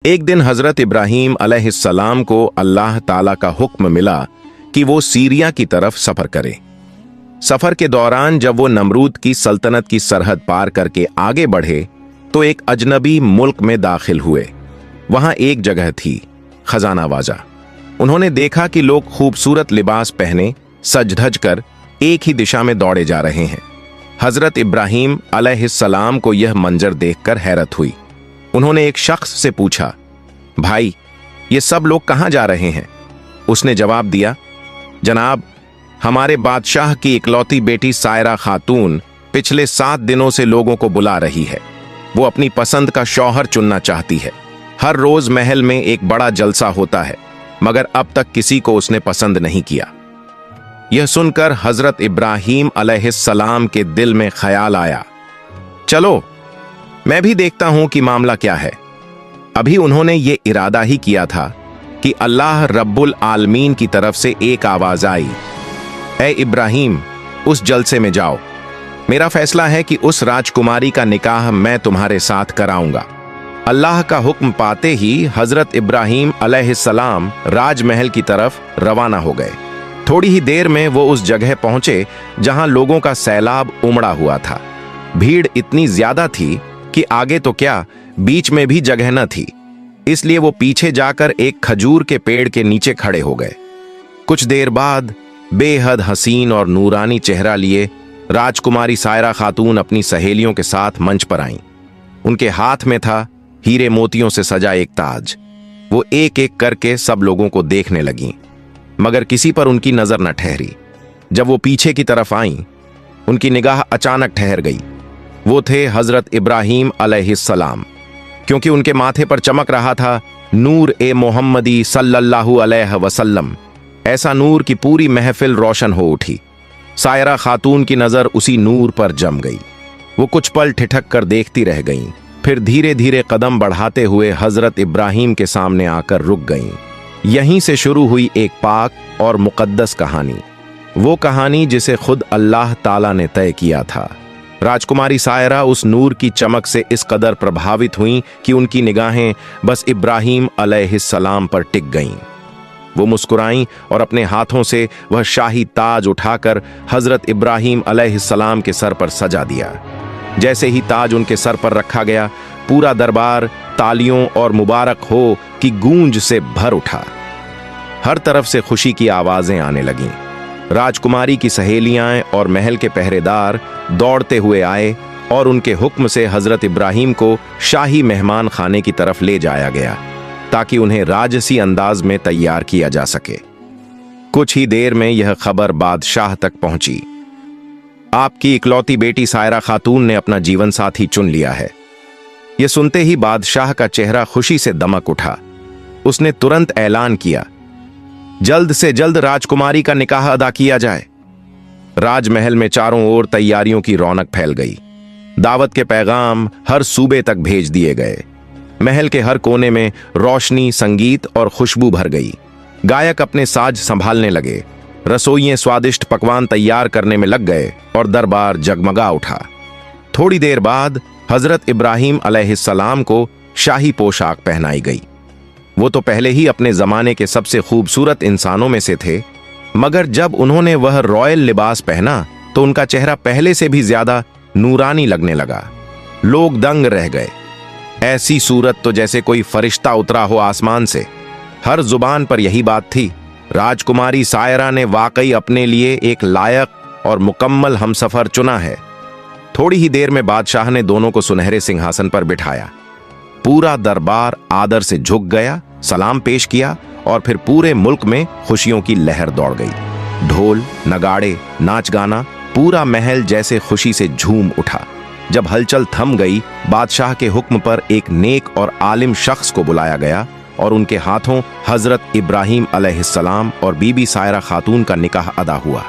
एक दिन हजरत इब्राहीम अलैहिस्सलाम को अल्लाह ताला का हुक्म मिला कि वो सीरिया की तरफ सफर करें। सफर के दौरान जब वो नमरूद की सल्तनत की सरहद पार करके आगे बढ़े तो एक अजनबी मुल्क में दाखिल हुए। वहां एक जगह थी खजानावाजा। उन्होंने देखा कि लोग खूबसूरत लिबास पहने सज धज कर एक ही दिशा में दौड़े जा रहे हैं। हजरत इब्राहीम अलैहिस्सलाम को यह मंजर देखकर हैरत हुई। उन्होंने एक शख्स से पूछा, भाई ये सब लोग कहां जा रहे हैं? उसने जवाब दिया, जनाब हमारे बादशाह की इकलौती बेटी सायरा खातून पिछले 7 दिनों से लोगों को बुला रही है। वो अपनी पसंद का शौहर चुनना चाहती है। हर रोज महल में एक बड़ा जलसा होता है, मगर अब तक किसी को उसने पसंद नहीं किया। यह सुनकर हजरत इब्राहीम अलैहिस्सलाम के दिल में ख्याल आया, चलो मैं भी देखता हूं कि मामला क्या है। अभी उन्होंने ये इरादा ही किया था कि अल्लाह रब्बुल आलमीन की तरफ से एक आवाज आई, ऐ इब्राहीम उस जलसे में जाओ। मेरा फैसला है कि उस राजकुमारी का निकाह मैं तुम्हारे साथ कराऊंगा। अल्लाह का हुक्म पाते ही हजरत इब्राहीम अलैहिस्सलाम राजमहल की तरफ रवाना हो गए। थोड़ी ही देर में वो उस जगह पहुंचे जहां लोगों का सैलाब उमड़ा हुआ था। भीड़ इतनी ज्यादा थी कि आगे तो क्या बीच में भी जगह न थी, इसलिए वो पीछे जाकर एक खजूर के पेड़ के नीचे खड़े हो गए। कुछ देर बाद बेहद हसीन और नूरानी चेहरा लिए राजकुमारी सायरा खातून अपनी सहेलियों के साथ मंच पर आईं। उनके हाथ में था हीरे मोतियों से सजा एक ताज। वो एक एक करके सब लोगों को देखने लगीं, मगर किसी पर उनकी नजर न ठहरी। जब वो पीछे की तरफ आईं, उनकी निगाह अचानक ठहर गई। वो थे हजरत इब्राहीम अलैहिस्सलाम, क्योंकि उनके माथे पर चमक रहा था नूर ए मोहम्मदी सल्लल्लाहु अलैहि वसल्लम। ऐसा नूर की पूरी महफिल रोशन हो उठी। सायरा खातून की नजर उसी नूर पर जम गई। वो कुछ पल ठिठक कर देखती रह गईं, फिर धीरे धीरे कदम बढ़ाते हुए हजरत इब्राहीम के सामने आकर रुक गईं। यहीं से शुरू हुई एक पाक और मुकद्दस कहानी, वो कहानी जिसे खुद अल्लाह ताला ने तय किया था। राजकुमारी सायरा उस नूर की चमक से इस कदर प्रभावित हुईं कि उनकी निगाहें बस इब्राहीम अलैहिस्सलाम पर टिक गईं। वो मुस्कुराईं और अपने हाथों से वह शाही ताज उठाकर हजरत इब्राहीम अलैहिस्सलाम के सर पर सजा दिया। जैसे ही ताज उनके सर पर रखा गया, पूरा दरबार तालियों और मुबारक हो की गूंज से भर उठा। हर तरफ से खुशी की आवाजें आने लगीं। राजकुमारी की सहेलियां और महल के पहरेदार दौड़ते हुए आए और उनके हुक्म से हजरत इब्राहीम को शाही मेहमान खाने की तरफ ले जाया गया, ताकि उन्हें राजसी अंदाज में तैयार किया जा सके। कुछ ही देर में यह खबर बादशाह तक पहुंची, आपकी इकलौती बेटी सायरा खातून ने अपना जीवन साथी चुन लिया है। यह सुनते ही बादशाह का चेहरा खुशी से दमक उठा। उसने तुरंत ऐलान किया, जल्द से जल्द राजकुमारी का निकाह अदा किया जाए। राजमहल में चारों ओर तैयारियों की रौनक फैल गई। दावत के पैगाम हर सूबे तक भेज दिए गए। महल के हर कोने में रोशनी, संगीत और खुशबू भर गई। गायक अपने साज संभालने लगे, रसोइये स्वादिष्ट पकवान तैयार करने में लग गए और दरबार जगमगा उठा। थोड़ी देर बाद हजरत इब्राहीम अलैहिस्सलाम को शाही पोशाक पहनाई गई। वो तो पहले ही अपने जमाने के सबसे खूबसूरत इंसानों में से थे, मगर जब उन्होंने वह रॉयल लिबास पहना तो उनका चेहरा पहले से भी ज्यादा नूरानी लगने लगा। लोग दंग रह गए। ऐसी सूरत तो जैसे कोई फरिश्ता उतरा हो आसमान से। हर जुबान पर यही बात थी, राजकुमारी सायरा ने वाकई अपने लिए एक लायक और मुकम्मल हमसफर चुना है। थोड़ी ही देर में बादशाह ने दोनों को सुनहरे सिंहासन पर बिठाया। पूरा दरबार आदर से झुक गया, सलाम पेश किया और फिर पूरे मुल्क में खुशियों की लहर दौड़ गई। ढोल, नगाड़े, नाच गाना, पूरा महल जैसे खुशी से झूम उठा। जब हलचल थम गई, बादशाह के हुक्म पर एक नेक और आलिम शख्स को बुलाया गया और उनके हाथों हजरत इब्राहीम अलैहिस्सलाम और बीबी सायरा खातून का निकाह अदा हुआ।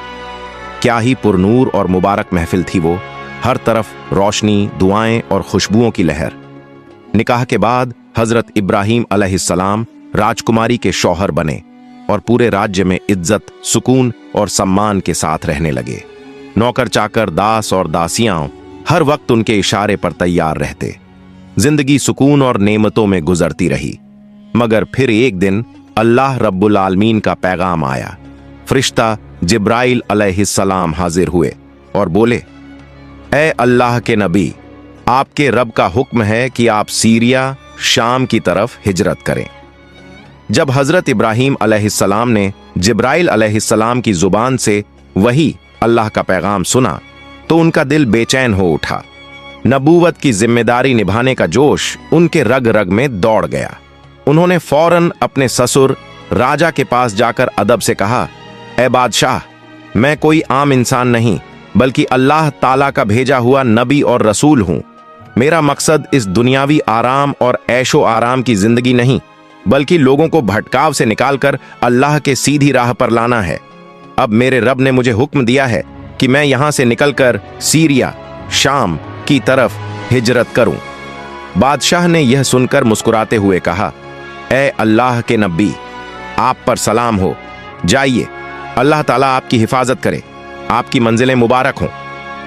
क्या ही पुरनूर और मुबारक महफिल थी वो। हर तरफ रोशनी, दुआएं और खुशबुओं की लहर। निकाह के बाद हजरत इब्राहीम अलैहिस्सलाम राजकुमारी के शौहर बने और पूरे राज्य में इज्जत, सुकून और सम्मान के साथ रहने लगे। नौकर चाकर, दास और दासियां हर वक्त उनके इशारे पर तैयार रहते। जिंदगी सुकून और नेमतों में गुजरती रही। मगर फिर एक दिन अल्लाह रब्बुल आलमीन का पैगाम आया। फरिश्ता जिब्राइल अलैहिस्सलाम हाजिर हुए और बोले, ए अल्लाह के नबी, आपके रब का हुक्म है कि आप सीरिया शाम की तरफ हिजरत करें। जब हजरत इब्राहीम अलैहिस्सलाम ने जिब्राइल अलैहिस्सलाम की जुबान से वही अल्लाह का पैगाम सुना तो उनका दिल बेचैन हो उठा। नबूवत की जिम्मेदारी निभाने का जोश उनके रग रग में दौड़ गया। उन्होंने फौरन अपने ससुर राजा के पास जाकर अदब से कहा, ए बादशाह, मैं कोई आम इंसान नहीं बल्कि अल्लाह ताला का भेजा हुआ नबी और रसूल हूं। मेरा मकसद इस दुनियावी आराम और ऐशो आराम की जिंदगी नहीं बल्कि लोगों को भटकाव से निकालकर अल्लाह के सीधी राह पर लाना है। अब मेरे रब ने मुझे हुक्म दिया है कि मैं यहां से निकलकर सीरिया शाम की तरफ हिजरत करूं। बादशाह ने यह सुनकर मुस्कुराते हुए कहा, ए अल्लाह के नबी, आप पर सलाम हो, जाइए, अल्लाह ताला आपकी हिफाजत करे, आपकी मंजिलें मुबारक हों।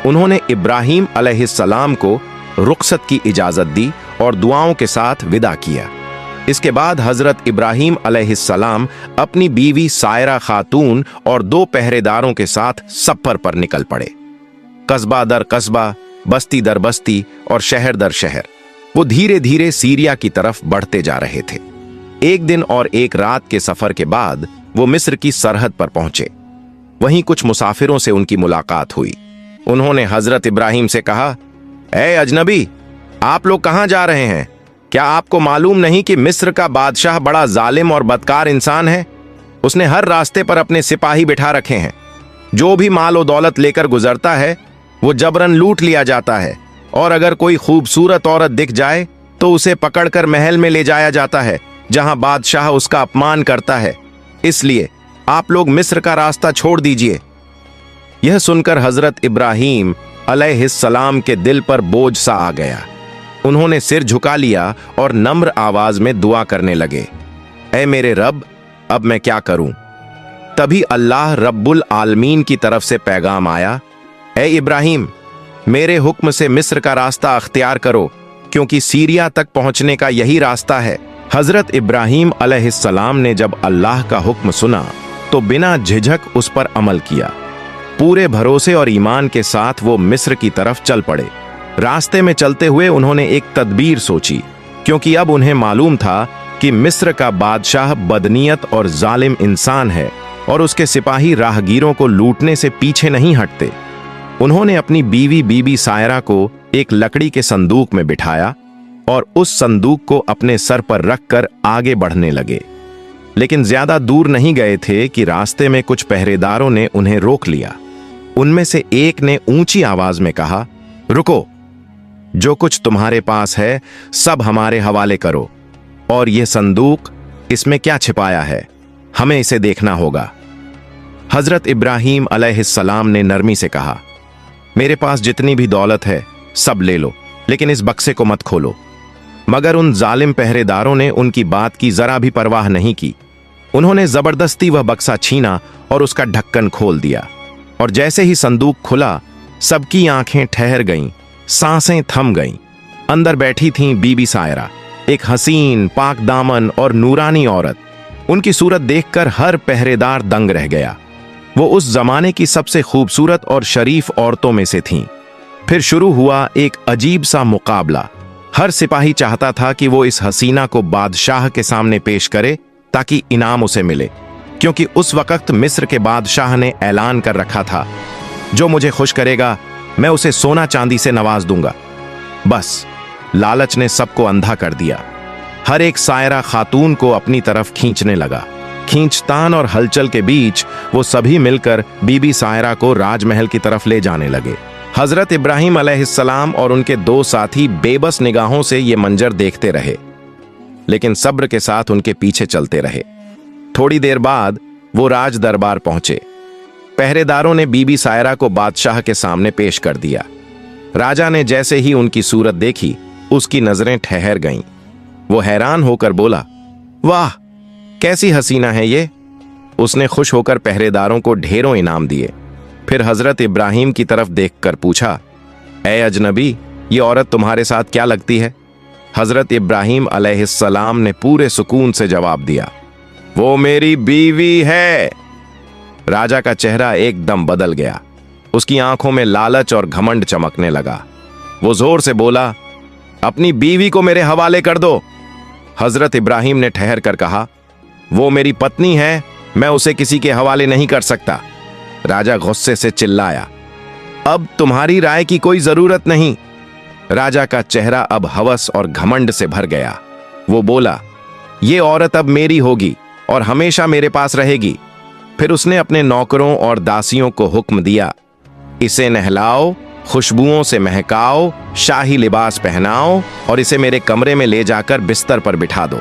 उन्होंने इब्राहीम अलैहिस्सलाम को रुखसत की इजाजत दी और दुआओं के साथ विदा किया। इसके बाद हजरत इब्राहीम अलैहिस्सलाम अपनी बीवी सायरा खातून और 2 पहरेदारों के साथ सफर पर निकल पड़े। कस्बा दर कस्बा, बस्ती दर बस्ती और शहर दर शहर वो धीरे धीरे सीरिया की तरफ बढ़ते जा रहे थे। एक दिन और एक रात के सफर के बाद वो मिस्र की सरहद पर पहुंचे। वहीं कुछ मुसाफिरों से उनकी मुलाकात हुई। उन्होंने हजरत इब्राहीम से कहा, ए अजनबी, आप लोग कहां जा रहे हैं? क्या आपको मालूम नहीं कि मिस्र का बादशाह बड़ा जालिम और बदकार इंसान है? उसने हर रास्ते पर अपने सिपाही बिठा रखे हैं। जो भी माल और दौलत लेकर गुजरता है वो जबरन लूट लिया जाता है और अगर कोई खूबसूरत औरत दिख जाए तो उसे पकड़कर महल में ले जाया जाता है जहां बादशाह उसका अपमान करता है। इसलिए आप लोग मिस्र का रास्ता छोड़ दीजिए। यह सुनकर हजरत इब्राहीम अलैहिस्सलाम के दिल पर बोझ सा आ गया। उन्होंने सिर झुका लिया और नम्र आवाज में दुआ करने लगे, ऐ मेरे रब, अब मैं क्या करूं? तभी अल्लाह रब्बुल आलमीन की तरफ से पैगाम आया, ऐ इब्राहीम, मेरे हुक्म से मिस्र का रास्ता अख्तियार करो क्योंकि सीरिया तक पहुंचने का यही रास्ता है। हजरत इब्राहीम अलैहिस्सलाम ने जब अल्लाह का हुक्म सुना तो बिना झिझक उस पर अमल किया। पूरे भरोसे और ईमान के साथ वो मिस्र की तरफ चल पड़े। रास्ते में चलते हुए उन्होंने एक तदबीर सोची, क्योंकि अब उन्हें मालूम था कि मिस्र का बादशाह बदनीयत और जालिम इंसान है और उसके सिपाही राहगीरों को लूटने से पीछे नहीं हटते। उन्होंने अपनी बीवी सायरा को एक लकड़ी के संदूक में बिठाया और उस संदूक को अपने सर पर रखकर आगे बढ़ने लगे। लेकिन ज्यादा दूर नहीं गए थे कि रास्ते में कुछ पहरेदारों ने उन्हें रोक लिया। उनमें से एक ने ऊंची आवाज में कहा, रुको, जो कुछ तुम्हारे पास है सब हमारे हवाले करो और यह संदूक, इसमें क्या छिपाया है, हमें इसे देखना होगा। हजरत इब्राहीम अलैहिस्सलाम ने नरमी से कहा, मेरे पास जितनी भी दौलत है सब ले लो, लेकिन इस बक्से को मत खोलो। मगर उन जालिम पहरेदारों ने उनकी बात की जरा भी परवाह नहीं की। उन्होंने जबरदस्ती वह बक्सा छीना और उसका ढक्कन खोल दिया, और जैसे ही संदूक खुला सबकी आंखें ठहर गईं, सांसें थम गईं। अंदर बैठी थीं बीबी सायरा, एक हसीन, पाक दामन और नूरानी औरत। उनकी सूरत देखकर हर पहरेदार दंग रह गया। वो उस जमाने की सबसे खूबसूरत और शरीफ औरतों में से थीं। फिर शुरू हुआ एक अजीब सा मुकाबला। हर सिपाही चाहता था कि वो इस हसीना को बादशाह के सामने पेश करे ताकि इनाम उसे मिले, क्योंकि उस वक्त मिस्र के बादशाह ने ऐलान कर रखा था, जो मुझे खुश करेगा मैं उसे सोना चांदी से नवाज दूंगा। बस लालच ने सबको अंधा कर दिया। हर एक सायरा खातून को अपनी तरफ खींचने लगा। खींचतान और हलचल के बीच वो सभी मिलकर बीबी सायरा को राजमहल की तरफ ले जाने लगे। हजरत इब्राहीम अलैहिस्सलाम और उनके 2 साथी बेबस निगाहों से ये मंजर देखते रहे, लेकिन सब्र के साथ उनके पीछे चलते रहे। थोड़ी देर बाद वो राज दरबार पहुंचे। पहरेदारों ने बीबी सायरा को बादशाह के सामने पेश कर दिया। राजा ने जैसे ही उनकी सूरत देखी, उसकी नजरें ठहर गईं। वो हैरान होकर बोला, वाह, कैसी हसीना है ये। उसने खुश होकर पहरेदारों को ढेरों इनाम दिए। फिर हजरत इब्राहीम की तरफ देखकर पूछा, ए अजनबी, ये औरत तुम्हारे साथ क्या लगती है? हजरत इब्राहिम अलैहिस्सलाम ने पूरे सुकून से जवाब दिया, वो मेरी बीवी है। राजा का चेहरा एकदम बदल गया। उसकी आंखों में लालच और घमंड चमकने लगा। वो जोर से बोला, अपनी बीवी को मेरे हवाले कर दो। हजरत इब्राहिम ने ठहर कर कहा, वो मेरी पत्नी है, मैं उसे किसी के हवाले नहीं कर सकता। राजा गुस्से से चिल्लाया, अब तुम्हारी राय की कोई जरूरत नहीं। राजा का चेहरा अब हवस और घमंड से भर गया। वो बोला, ये औरत अब मेरी होगी और हमेशा मेरे पास रहेगी। फिर उसने अपने नौकरों और दासियों को हुक्म दिया, इसे नहलाओ, खुशबुओं से महकाओ, शाही लिबास पहनाओ और इसे मेरे कमरे में ले जाकर बिस्तर पर बिठा दो।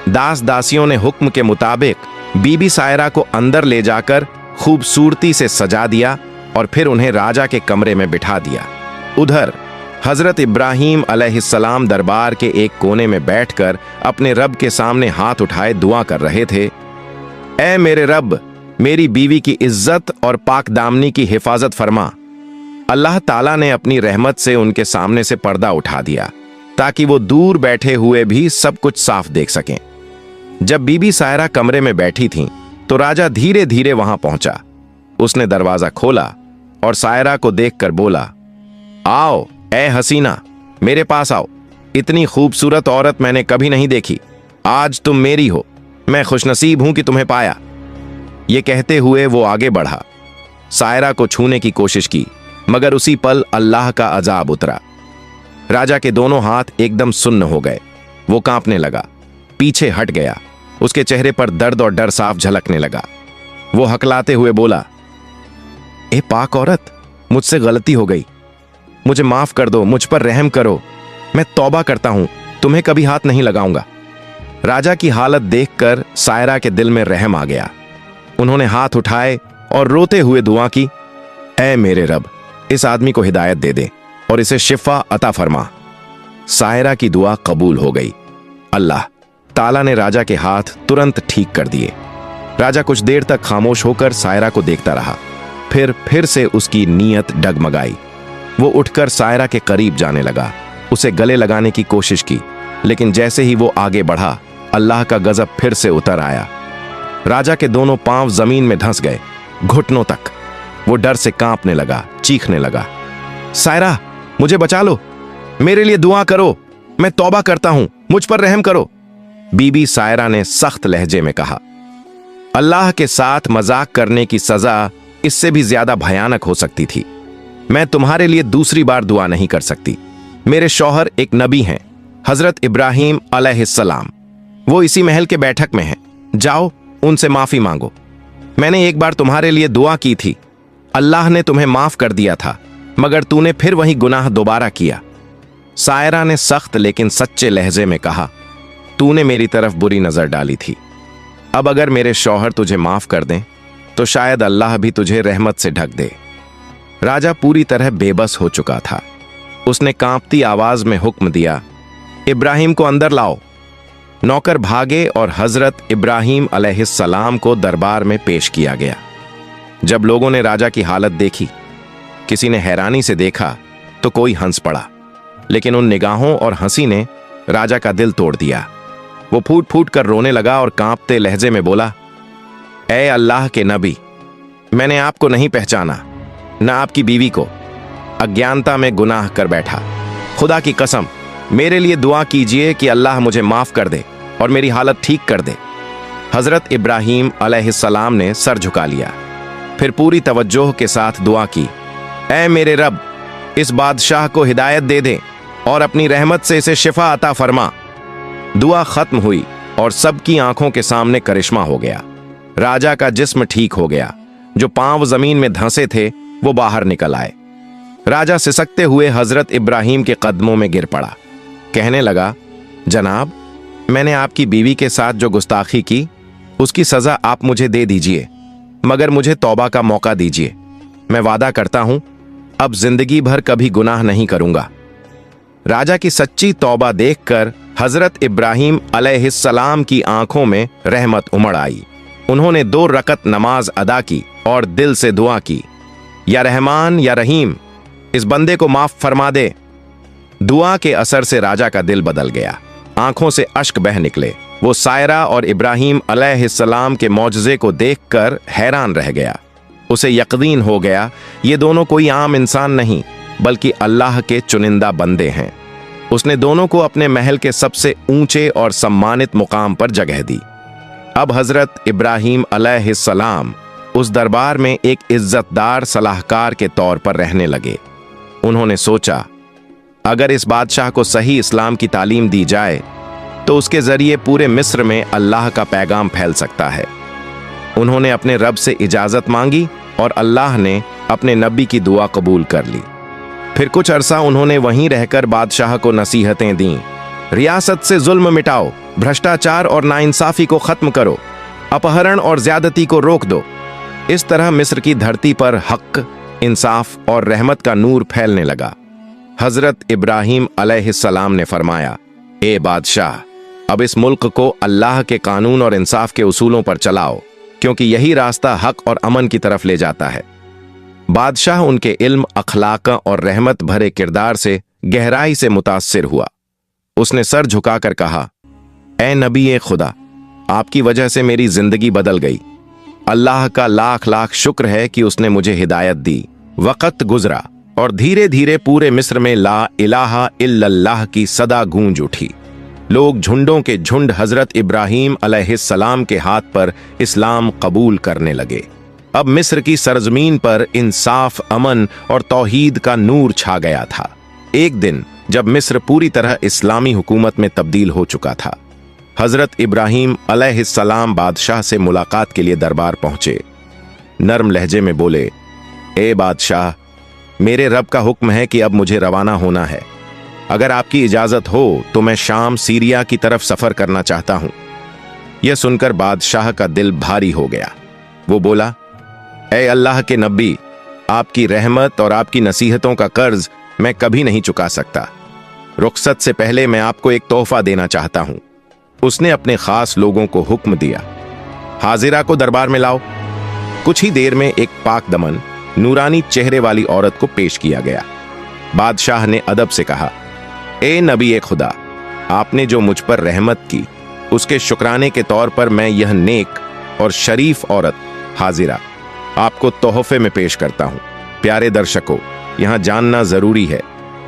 दास दासियों ने हुक्म के मुताबिक बीबी सायरा को अंदर ले जाकर खूबसूरती से सजा दिया और फिर उन्हें राजा के कमरे में बिठा दिया। उधर हजरत इब्राहिम अलैहिस्सलाम दरबार के एक कोने में बैठकर अपने रब के सामने हाथ उठाए दुआ कर रहे थे। ऐ मेरे रब, मेरी बीवी की इज्जत और पाक दामनी की हिफाजत फरमा। अल्लाह ताला ने अपनी रहमत से उनके सामने से पर्दा उठा दिया ताकि वो दूर बैठे हुए भी सब कुछ साफ देख सकें। जब बीबी सायरा कमरे में बैठी थीं, तो राजा धीरे धीरे वहां पहुंचा। उसने दरवाजा खोला और सायरा को देखकर बोला, आओ ऐ हसीना, मेरे पास आओ। इतनी खूबसूरत औरत मैंने कभी नहीं देखी। आज तुम मेरी हो। मैं खुशनसीब हूं कि तुम्हें पाया। ये कहते हुए वो आगे बढ़ा। सायरा को छूने की कोशिश की, मगर उसी पल अल्लाह का अजाब उतरा। राजा के दोनों हाथ एकदम सुन्न हो गए। वो कांपने लगा, पीछे हट गया। उसके चेहरे पर दर्द और डर साफ झलकने लगा। वो हकलाते हुए बोला, ए पाक औरत, मुझसे गलती हो गई, मुझे माफ कर दो, मुझ पर रहम करो। मैं तौबा करता हूं, तुम्हें कभी हाथ नहीं लगाऊंगा। राजा की हालत देखकर सायरा के दिल में रहम आ गया। उन्होंने हाथ उठाए और रोते हुए दुआ की, ऐ मेरे रब, इस आदमी को हिदायत दे दे और इसे शिफा अता फरमा। सायरा की दुआ कबूल हो गई। अल्लाह ताला ने राजा के हाथ तुरंत ठीक कर दिए। राजा कुछ देर तक खामोश होकर सायरा को देखता रहा। फिर से उसकी नीयत डगमगाई। वो उठकर सायरा के करीब जाने लगा, उसे गले लगाने की कोशिश की, लेकिन जैसे ही वो आगे बढ़ा, अल्लाह का गजब फिर से उतर आया। राजा के दोनों पांव जमीन में धंस गए, घुटनों तक। वो डर से कांपने लगा, चीखने लगा, सायरा, मुझे बचा लो, मेरे लिए दुआ करो, मैं तौबा करता हूं, मुझ पर रहम करो। बीबी सायरा ने सख्त लहजे में कहा, अल्लाह के साथ मजाक करने की सजा इससे भी ज्यादा भयानक हो सकती थी। मैं तुम्हारे लिए दूसरी बार दुआ नहीं कर सकती। मेरे शौहर एक नबी हैं, हजरत इब्राहिम अलैहिस्सलाम। वो इसी महल के बैठक में हैं। जाओ, उनसे माफी मांगो। मैंने एक बार तुम्हारे लिए दुआ की थी, अल्लाह ने तुम्हें माफ कर दिया था, मगर तूने फिर वही गुनाह दोबारा किया। सायरा ने सख्त लेकिन सच्चे लहजे में कहा, तूने मेरी तरफ बुरी नजर डाली थी। अब अगर मेरे शौहर तुझे माफ कर दें तो शायद अल्लाह भी तुझे रहमत से ढक दे। राजा पूरी तरह बेबस हो चुका था। उसने कांपती आवाज में हुक्म दिया, इब्राहिम को अंदर लाओ। नौकर भागे और हजरत इब्राहिम अलैहिस्सलाम को दरबार में पेश किया गया। जब लोगों ने राजा की हालत देखी, किसी ने हैरानी से देखा तो कोई हंस पड़ा, लेकिन उन निगाहों और हंसी ने राजा का दिल तोड़ दिया। वो फूट फूट कर रोने लगा और कांपते लहजे में बोला, ऐ अल्लाह के नबी, मैंने आपको नहीं पहचाना, न आपकी बीवी को। अज्ञानता में गुनाह कर बैठा। खुदा की कसम, मेरे लिए दुआ कीजिए कि अल्लाह मुझे माफ कर दे और मेरी हालत ठीक कर दे। हजरत इब्राहिम अलैहिस्सलाम ने सर झुका लिया, फिर पूरी तवज्जोह के साथ दुआ की, ऐ मेरे रब, इस बादशाह को हिदायत दे दे और अपनी रहमत से इसे शिफा अता फरमा। दुआ खत्म हुई और सबकी आंखों के सामने करिश्मा हो गया। राजा का जिस्म ठीक हो गया। जो पांव जमीन में धंसे थे वो बाहर निकल आए। राजा सिसकते हुए हजरत इब्राहिम के कदमों में गिर पड़ा। कहने लगा, जनाब, मैंने आपकी बीवी के साथ जो गुस्ताखी की उसकी सजा आप मुझे दे दीजिए, मगर मुझे तौबा का मौका दीजिए। मैं वादा करता हूं अब जिंदगी भर कभी गुनाह नहीं करूंगा। राजा की सच्ची तौबा देखकर हजरत इब्राहिम अलैहिस्सलाम की आंखों में रहमत उमड़ आई। उन्होंने 2 रकत नमाज अदा की और दिल से दुआ की, या रहमान या रहीम, इस बंदे को माफ फरमा दे। दुआ के असर से राजा का दिल बदल गया, आंखों से अश्क बह निकले। वो सायरा और इब्राहिम अलैहिस्सलाम के मौजज़े को देखकर हैरान रह गया। उसे यकीन हो गया ये दोनों कोई आम इंसान नहीं बल्कि अल्लाह के चुनिंदा बंदे हैं। उसने दोनों को अपने महल के सबसे ऊंचे और सम्मानित मुकाम पर जगह दी। अब हजरत इब्राहिम अलैहिस्सलाम उस दरबार में एक इज्जतदार सलाहकार के तौर पर रहने लगे। उन्होंने सोचा अगर इस बादशाह को सही इस्लाम की तालीम दी जाए तो उसके जरिए पूरे मिस्र में अल्लाह का पैगाम फैल सकता है। उन्होंने अपने रब से इजाजत मांगी और अल्लाह ने अपने नबी की दुआ कबूल कर ली। फिर कुछ अरसा उन्होंने वहीं रहकर बादशाह को नसीहतें दीं। रियासत से जुल्म मिटाओ, भ्रष्टाचार और नाइंसाफी को खत्म करो, अपहरण और ज्यादती को रोक दो। इस तरह मिस्र की धरती पर हक, इंसाफ और रहमत का नूर फैलने लगा। हजरत इब्राहिम अलैहिस्सलाम ने फरमाया, ए बादशाह, अब इस मुल्क को अल्लाह के कानून और इंसाफ के उसूलों पर चलाओ, क्योंकि यही रास्ता हक और अमन की तरफ ले जाता है। बादशाह उनके इल्म, अखलाक और रहमत भरे किरदार से गहराई से मुतासिर हुआ। उसने सर झुकाकर कहा, ए नबी ए खुदा, आपकी वजह से मेरी जिंदगी बदल गई। अल्लाह का लाख लाख शुक्र है कि उसने मुझे हिदायत दी। वक्त गुजरा और धीरे धीरे पूरे मिस्र में ला इलाहा इल्लल्लाह की सदा गूंज उठी। लोग झुंडों के झुंड हजरत इब्राहिम अलैहिस्सलाम के हाथ पर इस्लाम कबूल करने लगे। अब मिस्र की सरजमीन पर इंसाफ, अमन और तौहीद का नूर छा गया था। एक दिन जब मिस्र पूरी तरह इस्लामी हुकूमत में तब्दील हो चुका था, हजरत इब्राहिम अलैहिस्सलाम बादशाह से मुलाकात के लिए दरबार पहुंचे। नर्म लहजे में बोले, ए बादशाह, मेरे रब का हुक्म है कि अब मुझे रवाना होना है। अगर आपकी इजाजत हो तो मैं शाम, सीरिया की तरफ सफर करना चाहता हूं। यह सुनकर बादशाह का दिल भारी हो गया। वो बोला, ए अल्लाह के नबी, आपकी रहमत और आपकी नसीहतों का कर्ज मैं कभी नहीं चुका सकता। रुखसत से पहले मैं आपको एक तोहफा देना चाहता हूं। उसने अपने खास लोगों को हुक्म दिया, हाजिरा को दरबार में लाओ। कुछ ही देर में एक पाक दमन, नूरानी चेहरे वाली औरत को पेश किया गया। बादशाह ने अदब से कहा, ए नबी ए खुदा, आपने जो मुझ पर रहमत की उसके शुक्राने के तौर पर मैं यह नेक और शरीफ औरत हाजिरा आपको तोहफे में पेश करता हूं। प्यारे दर्शकों, यहां जानना जरूरी है,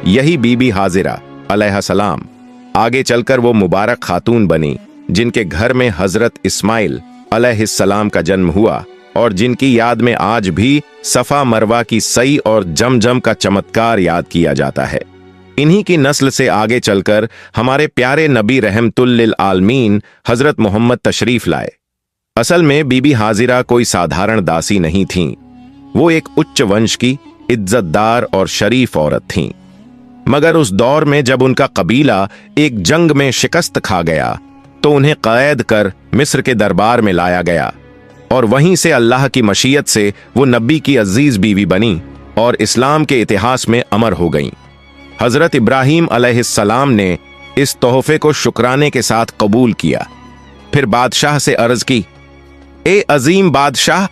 यही बीबी हाजिरा अलैहिस्सलाम आगे चलकर वो मुबारक खातून बनी जिनके घर में हजरत इस्माइल अलैहिस्सलाम का जन्म हुआ और जिनकी याद में आज भी सफा मरवा की सई और जमजम का चमत्कार याद किया जाता है। इन्हीं की नस्ल से आगे चलकर हमारे प्यारे नबी रहमतुल लिल आलमीन हजरत मोहम्मद तशरीफ लाए। असल में बीबी हाजिरा कोई साधारण दासी नहीं थीं। वो एक उच्च वंश की इज्जतदार और शरीफ औरत थीं। मगर उस दौर में जब उनका कबीला एक जंग में शिकस्त खा गया तो उन्हें कैद कर मिस्र के दरबार में लाया गया और वहीं से अल्लाह की मशीयत से वो नबी की अजीज बीवी बनी और इस्लाम के इतिहास में अमर हो गईं। हजरत इब्राहिम अलैहिस्सलाम ने इस तोहफे को शुक्राने के साथ कबूल किया। फिर बादशाह से अर्ज की, ए अजीम बादशाह,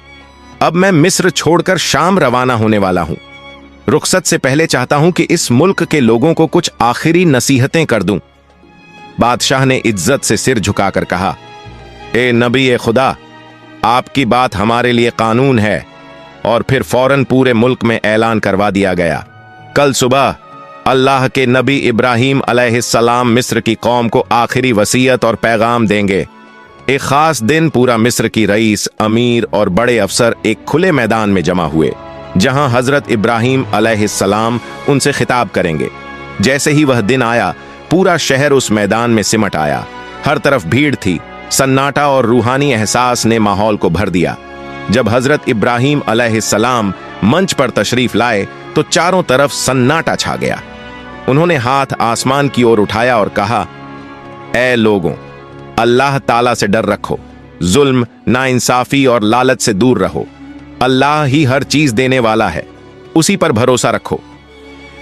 अब मैं मिस्र छोड़कर शाम रवाना होने वाला हूं। रुखसत से पहले चाहता हूं कि इस मुल्क के लोगों को कुछ आखिरी नसीहतें कर दूं। बादशाह ने इज्जत से सिर झुकाकर कहा, ए नबी ए खुदा, आपकी बात हमारे लिए कानून है। और फिर फौरन पूरे मुल्क में ऐलान करवा दिया गया, कल सुबह अल्लाह के नबी इब्राहिम अलैहिस्सलाम मिस्र की कौम को आखिरी वसीयत और पैगाम देंगे। एक खास दिन पूरा मिस्र की रईस, अमीर और बड़े अफसर एक खुले मैदान में जमा हुए जहां हजरत इब्राहिम अलैहिस्सलाम उनसे खिताब करेंगे। जैसे ही वह दिन आया, पूरा शहर उस मैदान में सिमट आया। हर तरफ भीड़ थी, सन्नाटा और रूहानी एहसास ने माहौल को भर दिया। जब हजरत इब्राहिम अलैहिस्सलाम मंच पर तशरीफ लाए तो चारों तरफ सन्नाटा छा गया। उन्होंने हाथ आसमान की ओर उठाया और कहा, ए लोगों, अल्लाह ताला से डर रखो, जुल्म, नाइंसाफी और लालच से दूर रहो। अल्लाह ही हर चीज देने वाला है, उसी पर भरोसा रखो।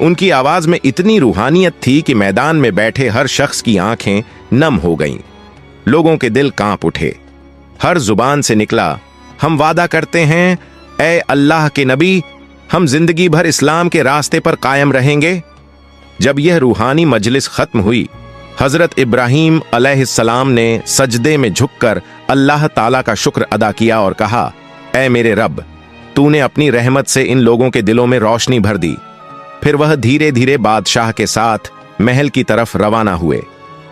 उनकी आवाज में इतनी रूहानियत थी कि मैदान में बैठे हर शख्स की आंखें नम हो गईं। लोगों के दिल कांप उठे। हर जुबान से निकला, हम वादा करते हैं, ए अल्लाह के नबी, हम जिंदगी भर इस्लाम के रास्ते पर कायम रहेंगे। जब यह रूहानी मजलिस खत्म हुई, हजरत इब्राहीम अलैहिस्सलाम ने सजदे में झुककर अल्लाह ताला का शुक्र अदा किया और कहा, ऐ मेरे रब, तूने अपनी रहमत से इन लोगों के दिलों में रोशनी भर दी। फिर वह धीरे धीरे बादशाह के साथ महल की तरफ रवाना हुए।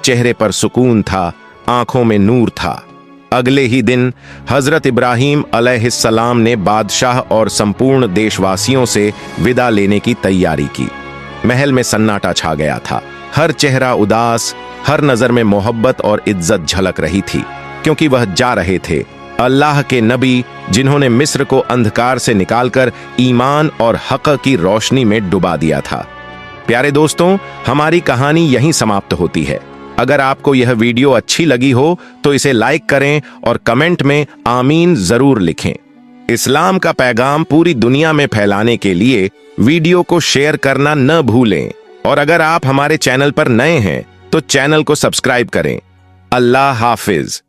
चेहरे पर सुकून था, आंखों में नूर था। अगले ही दिन हजरत इब्राहीम अलैहिस्सलाम ने बादशाह और संपूर्ण देशवासियों से विदा लेने की तैयारी की। महल में सन्नाटा छा गया था। हर चेहरा उदास, हर नजर में मोहब्बत और इज्जत झलक रही थी, क्योंकि वह जा रहे थे अल्लाह के नबी, जिन्होंने मिस्र को अंधकार से निकालकर ईमान और हक की रोशनी में डुबा दिया था। प्यारे दोस्तों, हमारी कहानी यहीं समाप्त होती है। अगर आपको यह वीडियो अच्छी लगी हो तो इसे लाइक करें और कमेंट में आमीन जरूर लिखें। इस्लाम का पैगाम पूरी दुनिया में फैलाने के लिए वीडियो को शेयर करना न भूलें। और अगर आप हमारे चैनल पर नए हैं तो चैनल को सब्सक्राइब करें। अल्लाह हाफिज।